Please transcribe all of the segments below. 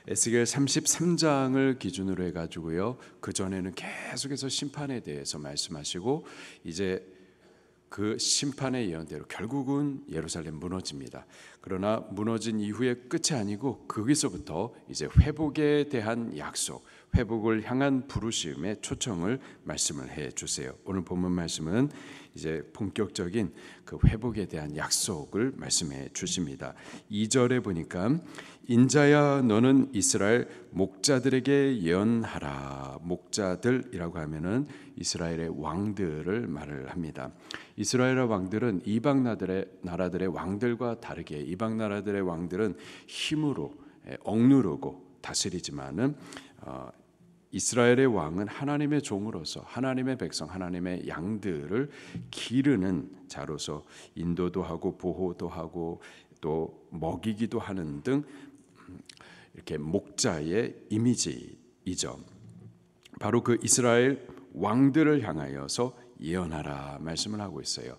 에스겔 33장을 기준으로 해가지고요, 그 전에는 계속해서 심판에 대해서 말씀하시고 이제 그 심판의 예언대로 결국은 예루살렘 무너집니다. 그러나 무너진 이후의 끝이 아니고 거기서부터 이제 회복에 대한 약속, 회복을 향한 부르심의 초청을 말씀을 해 주세요. 오늘 본문 말씀은 이제 본격적인 그 회복에 대한 약속을 말씀해 주십니다. 2절에 보니까 인자야 너는 이스라엘 목자들에게 예언하라. 목자들이라고 하면은 이스라엘의 왕들을 말을 합니다. 이스라엘의 왕들은 이방 나라들의 왕들과 다르게 이방 나라들의 왕들은 힘으로 억누르고 다스리지만은 이스라엘의 왕은 하나님의 종으로서 하나님의 백성, 하나님의 양들을 기르는 자로서 인도도 하고 보호도 하고 또 먹이기도 하는 등 이렇게 목자의 이미지이죠. 바로 그 이스라엘 왕들을 향하여서 예언하라 말씀을 하고 있어요.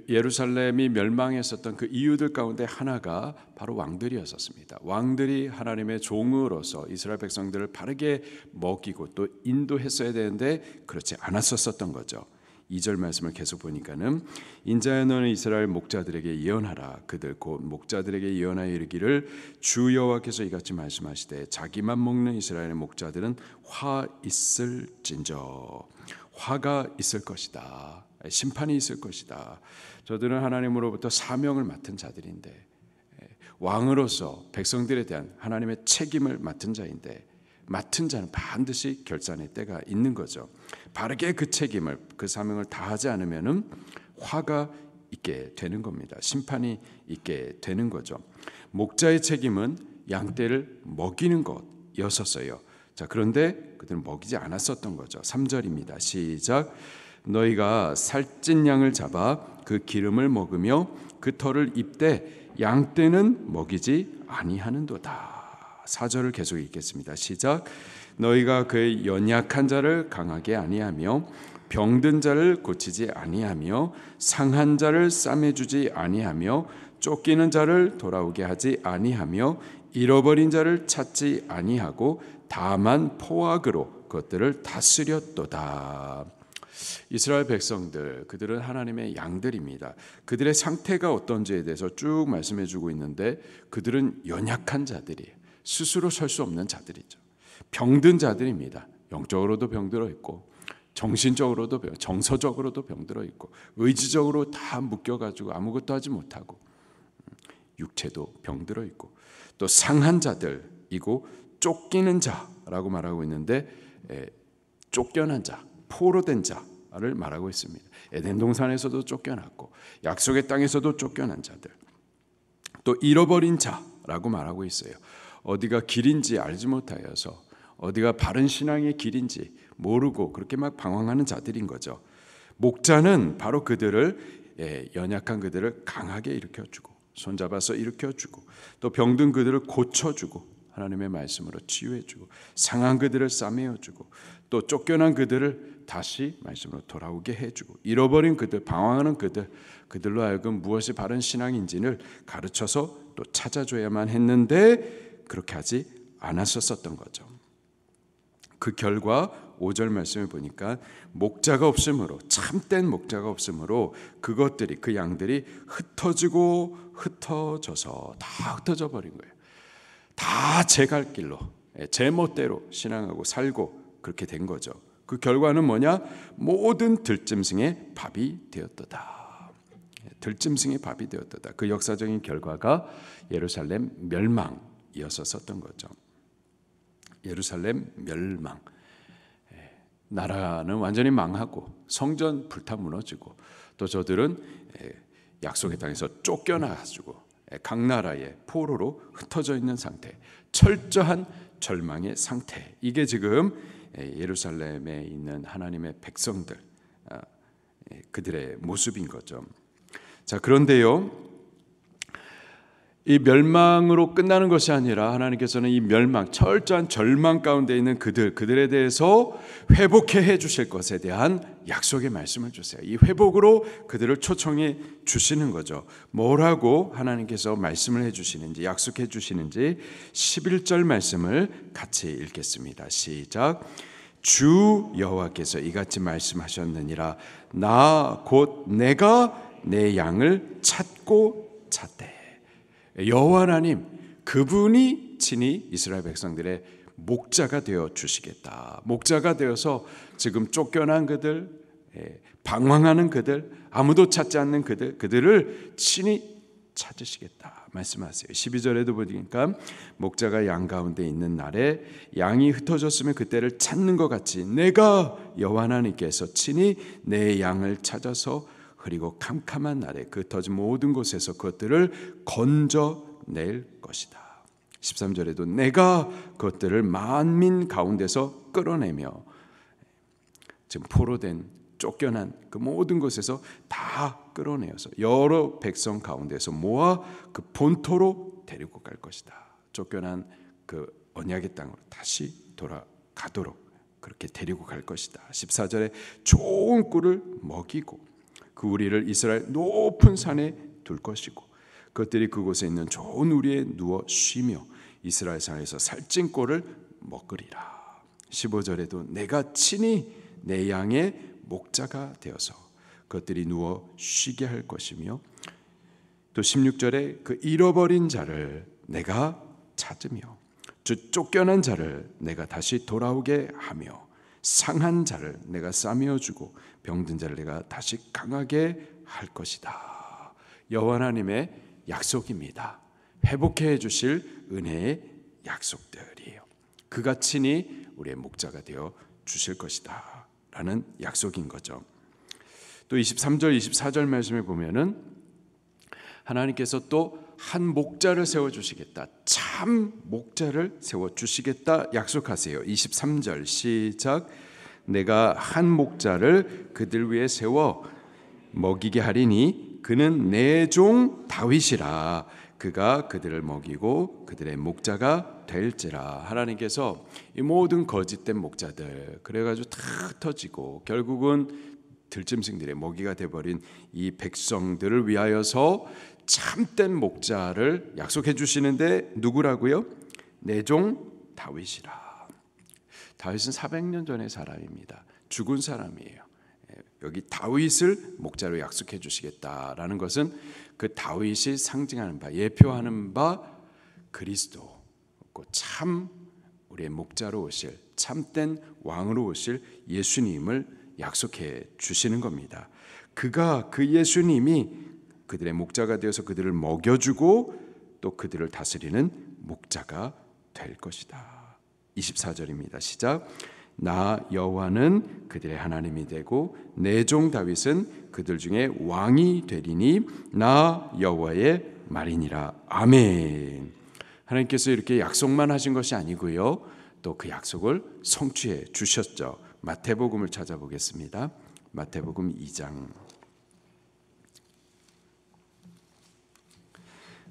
예루살렘이 멸망했었던 그 이유들 가운데 하나가 바로 왕들이었었습니다. 왕들이 하나님의 종으로서 이스라엘 백성들을 바르게 먹이고 또 인도했어야 되는데 그렇지 않았었던 거죠. 2절 말씀을 계속 보니까는 인자야 너는 이스라엘 목자들에게 예언하라. 그들 곧 목자들에게 예언하여 이르기를 주 여호와께서 이같이 말씀하시되 자기만 먹는 이스라엘의 목자들은 화 있을진저. 화가 있을 것이다. 심판이 있을 것이다. 저들은 하나님으로부터 사명을 맡은 자들인데 왕으로서 백성들에 대한 하나님의 책임을 맡은 자인데 맡은 자는 반드시 결산의 때가 있는 거죠. 바르게 그 책임을 그 사명을 다하지 않으면은 화가 있게 되는 겁니다. 심판이 있게 되는 거죠. 목자의 책임은 양떼를 먹이는 것이었어요. 자, 그런데 그들은 먹이지 않았었던 거죠. 3절입니다. 시작. 너희가 살찐 양을 잡아 그 기름을 먹으며 그 털을 입되 양떼는 먹이지 아니하는도다. 4절을 계속 읽겠습니다. 시작. 너희가 그의 연약한 자를 강하게 아니하며 병든 자를 고치지 아니하며 상한 자를 싸매주지 아니하며 쫓기는 자를 돌아오게 하지 아니하며 잃어버린 자를 찾지 아니하고 다만 포악으로 그것들을 다스렸도다. 이스라엘 백성들, 그들은 하나님의 양들입니다. 그들의 상태가 어떤지에 대해서 쭉 말씀해 주고 있는데 그들은 연약한 자들이에요. 스스로 설 수 없는 자들이죠. 병든 자들입니다. 영적으로도 병들어 있고 정신적으로도 정서적으로도 병들어 있고 의지적으로 다 묶여가지고 아무것도 하지 못하고 육체도 병들어 있고 또 상한 자들이고 쫓기는 자라고 말하고 있는데 쫓겨난 자, 포로된 자를 말하고 있습니다. 에덴 동산에서도 쫓겨났고 약속의 땅에서도 쫓겨난 자들, 또 잃어버린 자라고 말하고 있어요. 어디가 길인지 알지 못하여서 어디가 바른 신앙의 길인지 모르고 그렇게 막 방황하는 자들인 거죠. 목자는 바로 그들을 연약한 그들을 강하게 일으켜주고 손잡아서 일으켜주고 또 병든 그들을 고쳐주고 하나님의 말씀으로 치유해주고 상한 그들을 싸매어주고 또 쫓겨난 그들을 다시 말씀으로 돌아오게 해주고 잃어버린 그들, 방황하는 그들로 하여금 무엇이 바른 신앙인지를 가르쳐서 또 찾아줘야만 했는데 그렇게 하지 않았었던 거죠. 그 결과 5절 말씀을 보니까 목자가 없으므로 참된 목자가 없으므로 그것들이 그 양들이 흩어지고 흩어져서 다 흩어져 버린 거예요. 다 제 갈 길로 제 멋대로 신앙하고 살고 그렇게 된 거죠. 그 결과는 뭐냐? 모든 들짐승의 밥이 되었도다. 들짐승의 밥이 되었도다. 그 역사적인 결과가 예루살렘 멸망이었었던 거죠. 예루살렘 멸망. 나라는 완전히 망하고 성전 불타 무너지고 또 저들은 약속의 땅에서 쫓겨나가지고 각 나라의 포로로 흩어져 있는 상태, 철저한 절망의 상태. 이게 지금 예루살렘에 있는 하나님의 백성들, 그들의 모습인 거죠. 자, 그런데요, 이 멸망으로 끝나는 것이 아니라 하나님께서는 이 멸망, 철저한 절망 가운데 있는 그들에 대해서 회복해 해 주실 것에 대한 약속의 말씀을 주세요. 이 회복으로 그들을 초청해 주시는 거죠. 뭐라고 하나님께서 말씀을 해 주시는지, 약속해 주시는지 11절 말씀을 같이 읽겠습니다. 시작. 주 여호와께서 이같이 말씀하셨느니라. 나 곧 내가 내 양을 찾고 찾되. 여호와 하나님, 그분이 친히 이스라엘 백성들의 목자가 되어 주시겠다. 목자가 되어서 지금 쫓겨난 그들, 방황하는 그들, 아무도 찾지 않는 그들을 친히 찾으시겠다 말씀하세요. 12절에도 보니까 목자가 양 가운데 있는 날에 양이 흩어졌으면 그때를 찾는 것 같이 내가 여호와 하나님께서 친히 내 양을 찾아서 그리고 캄캄한 날에 그 흩어진 모든 곳에서 그것들을 건져낼 것이다. 13절에도 내가 그것들을 만민 가운데서 끌어내며, 지금 포로된 쫓겨난 그 모든 곳에서 다 끌어내어서 여러 백성 가운데서 모아 그 본토로 데리고 갈 것이다. 쫓겨난 그 언약의 땅으로 다시 돌아가도록 그렇게 데리고 갈 것이다. 14절에 좋은 꿀을 먹이고 그 우리를 이스라엘 높은 산에 둘 것이고 그것들이 그곳에 있는 좋은 우리에 누워 쉬며 이스라엘 산에서 살찐 꼴을 먹으리라. 15절에도 내가 친히 내 양의 목자가 되어서 그것들이 누워 쉬게 할 것이며, 또 16절에 그 잃어버린 자를 내가 찾으며 쫓겨난 자를 내가 다시 돌아오게 하며 상한 자를 내가 싸매어주고 병든 자를 내가 다시 강하게 할 것이다. 여호와 하나님의 약속입니다. 회복해 주실 은혜의 약속들이에요. 그가 친히 우리의 목자가 되어 주실 것이다 라는 약속인 거죠. 또 23절 24절 말씀에 보면은 하나님께서 또 한 목자를 세워주시겠다, 참 목자를 세워주시겠다 약속하세요. 23절 시작. 내가 한 목자를 그들 위에 세워 먹이게 하리니 그는 내 종 다윗이라. 그가 그들을 먹이고 그들의 목자가 될지라. 하나님께서 이 모든 거짓된 목자들 그래가지고 다 흩어지고 결국은 들짐승들의 먹이가 돼버린 이 백성들을 위하여서 참된 목자를 약속해 주시는데 누구라고요? 내 종 다윗이라. 다윗은 400년 전의 사람입니다. 죽은 사람이에요. 여기 다윗을 목자로 약속해 주시겠다라는 것은 그 다윗이 상징하는 바, 예표하는 바 그리스도, 참 우리의 목자로 오실, 참된 왕으로 오실 예수님을 약속해 주시는 겁니다. 그가, 그 예수님이 그들의 목자가 되어서 그들을 먹여주고 또 그들을 다스리는 목자가 될 것이다. 24절입니다. 시작. 나 여호와는 그들의 하나님이 되고 내 종 다윗은 그들 중에 왕이 되리니 나 여호와의 말이니라. 아멘. 하나님께서 이렇게 약속만 하신 것이 아니고요, 또 그 약속을 성취해 주셨죠. 마태복음을 찾아보겠습니다. 마태복음 2장.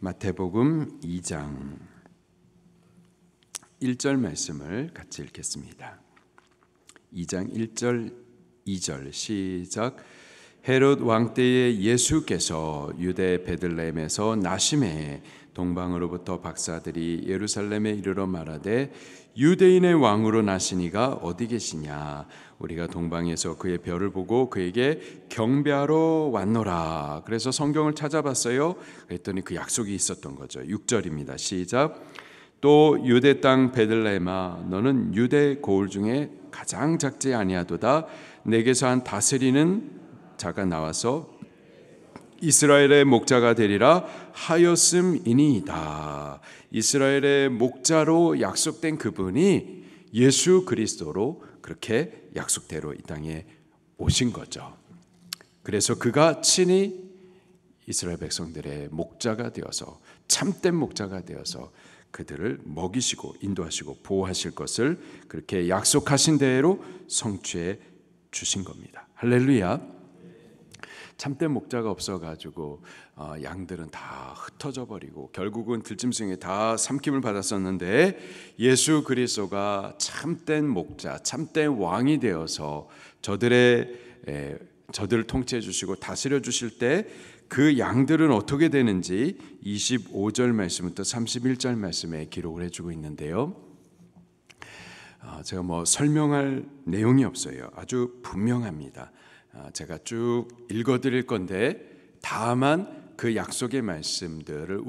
마태복음 2장 1절 말씀을 같이 읽겠습니다. 2장 1절 2절 시작. 헤롯 왕 때에 예수께서 유대 베들레헴에서 나심에 동방으로부터 박사들이 예루살렘에 이르러 말하되 유대인의 왕으로 나시니가 어디 계시냐? 우리가 동방에서 그의 별을 보고 그에게 경배하러 왔노라. 그래서 성경을 찾아봤어요. 그랬더니 그 약속이 있었던 거죠. 6절입니다. 시작. 또 유대 땅 베들레헴아, 너는 유대 고을 중에 가장 작지 아니하도다. 내게서 한 다스리는 자가 나와서 이스라엘의 목자가 되리라 하였음이니이다. 이스라엘의 목자로 약속된 그분이 예수 그리스도로 그렇게 약속대로 이 땅에 오신 거죠. 그래서 그가 친히 이스라엘 백성들의 목자가 되어서, 참된 목자가 되어서 그들을 먹이시고 인도하시고 보호하실 것을 그렇게 약속하신 대로 성취해 주신 겁니다. 할렐루야. 참된 목자가 없어가지고 양들은 다 흩어져 버리고 결국은 들짐승에 다 삼킴을 받았었는데, 예수 그리스도가 참된 목자, 참된 왕이 되어서 저들을 통치해 주시고 다스려 주실 때 그 양들은 어떻게 되는지 25절 말씀부터 31절 말씀에 기록을 해주고 있는데요. 제가 설명할 내용이 없어요. 아주 분명합니다. 제가 쭉 읽어드릴 건데, 다만 그 약속의 말씀들을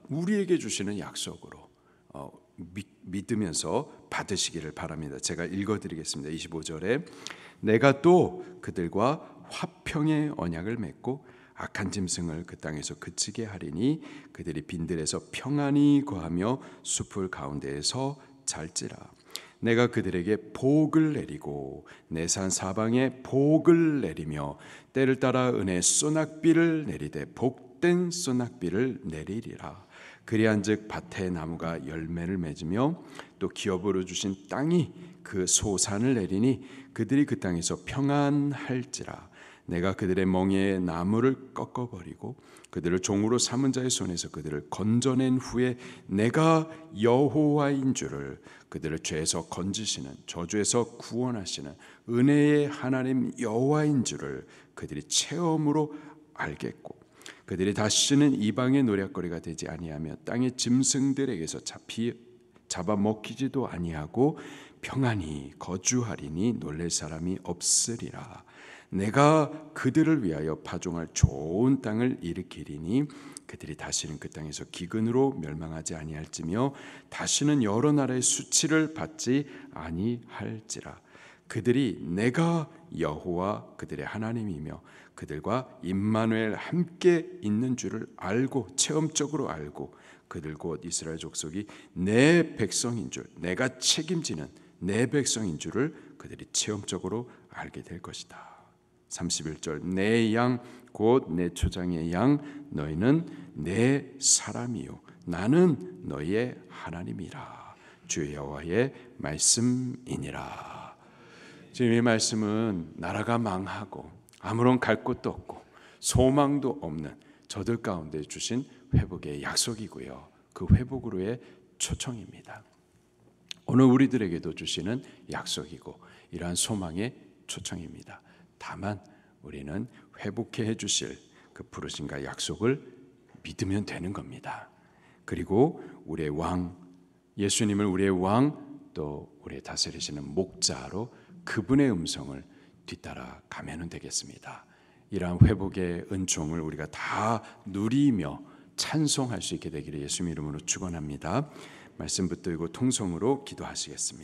우리에게 주시는 약속으로 믿으면서 받으시기를 바랍니다. 제가 읽어드리겠습니다. 25절에 내가 또 그들과 화평의 언약을 맺고 악한 짐승을 그 땅에서 그치게 하리니 그들이 빈들에서 평안히 거하며 숲을 가운데에서 잘지라. 내가 그들에게 복을 내리고 내 산 사방에 복을 내리며 때를 따라 은혜의 소낙비를 내리되 복된 소낙비를 내리리라. 그리한즉 밭의 나무가 열매를 맺으며 또 기업으로 주신 땅이 그 소산을 내리니 그들이 그 땅에서 평안할지라. 내가 그들의 멍에의 나무를 꺾어버리고 그들을 종으로 삼은 자의 손에서 그들을 건져낸 후에 내가 여호와인 줄을, 그들을 죄에서 건지시는, 저주에서 구원하시는 은혜의 하나님 여호와인 줄을 그들이 체험으로 알겠고, 그들이 다시는 이방의 노략거리가 되지 아니하며 땅의 짐승들에게서 잡아먹히지도 아니하고 평안히 거주하리니 놀랄 사람이 없으리라. 내가 그들을 위하여 파종할 좋은 땅을 일으키리니 그들이 다시는 그 땅에서 기근으로 멸망하지 아니할지며 다시는 여러 나라의 수치를 받지 아니할지라. 그들이 내가 여호와 그들의 하나님이며 그들과 임마누엘 함께 있는 줄을 알고, 체험적으로 알고, 그들 곧 이스라엘 족속이 내 백성인 줄, 내가 책임지는 내 백성인 줄을 그들이 체험적으로 알게 될 것이다. 31절 내 양 곧 내 초장의 양 너희는 내 사람이요 나는 너희의 하나님이라. 주 여호와의 말씀이니라. 지금 이 말씀은 나라가 망하고 아무런 갈 곳도 없고 소망도 없는 저들 가운데 주신 회복의 약속이고요, 그 회복으로의 초청입니다. 오늘 우리들에게도 주시는 약속이고 이러한 소망의 초청입니다. 다만 우리는 회복해 해주실 그 부르심과 약속을 믿으면 되는 겁니다. 그리고 우리의 왕 예수님을 우리의 왕, 또 우리의 다스리시는 목자로 그분의 음성을 뒤따라 가면 되겠습니다. 이러한 회복의 은총을 우리가 다 누리며 찬송할 수 있게 되기를 예수님 이름으로 축원합니다. 말씀 붙들고 통성으로 기도하시겠습니다.